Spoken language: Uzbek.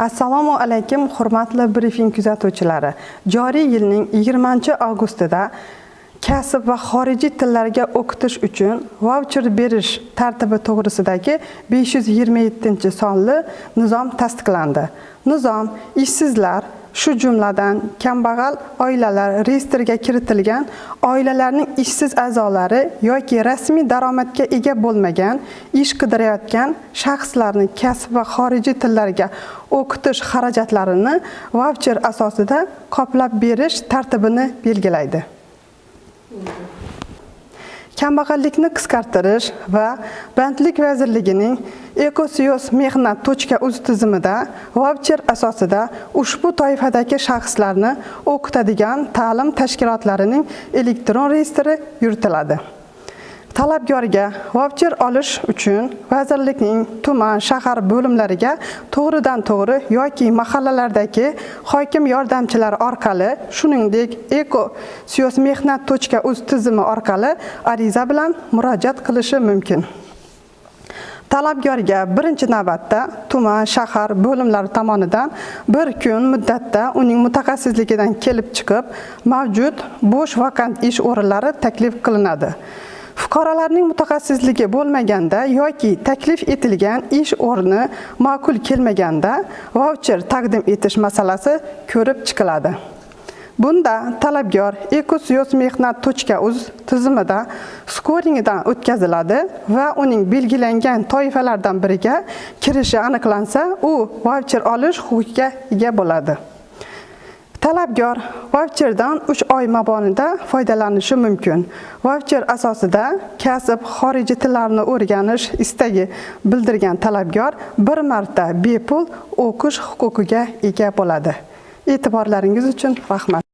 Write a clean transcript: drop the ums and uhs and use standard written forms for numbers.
Assalomu alaykum, hurmatli brifing kuzatuvchilari. Joriy yilning 20-avgustida kasb va xorijiy tillarga o'qitish uchun voucher berish tartibi to'g'risidagi 527-sonli nizom tasdiqlandi. Nizom ishsizlar, shu jumladan kambag'al oilalar reyestrga kiritilgan oilalarning ishsiz a'zolari yoki rasmiy daromadga ega bo'lmagan, ish qidirayotgan shaxslarning kasb va xorijiy tillarga o'qitish xarajatlarini voucher asosida qoplab berish tartibini belgilaydi. Kambag'allikni qisqartirish va Bandlik vazirligining ekosiyos.mehnat.uz tizimida voucher asosida ushbu toifadagi shaxslarni o'qitadigan ta'lim tashkilotlarining elektron reyestri yuritiladi. Talabgorga voucher olish uchun vazirlikning tuman, shahar bo'limlariga to'g'ridan-to'g'ri yoki mahallalardagi hokim yordamchilari orqali, shuningdek ekosiyos.mehnat.uz tizimi orqali ariza bilan murojaat qilishi mumkin. Talabgorga birinchi navbatda tuman, shahar bo'limlari tomonidan bir kun muddatda uning mutaxassisligidan kelib chiqib, mavjud bo'sh vakant ish o'rinlari taklif qilinadi. Fuqarolarning mutaxassisligi bo'lmaganda yoki taklif etilgan ish o'rni ma'qul kelmaganda voucher taqdim etish masalasi ko'rib chiqiladi. Bunda talabgor ekosiyos.mehnat.uz tizimida skoringdan o'tkaziladi va uning belgilangan toifalardan biriga kirishi aniqlansa, u voucher olish huquqiga ega bo'ladi. Talabgor voucherdan 3 oy mobaynida foydalanishi mumkin. Voucher asosida kasb, xorijiy tillarni o'rganish istagi bildirgan talabgor bir marta bepul o'qish huquqiga ega bo'ladi. E'tiborlaringiz uchun rahmat.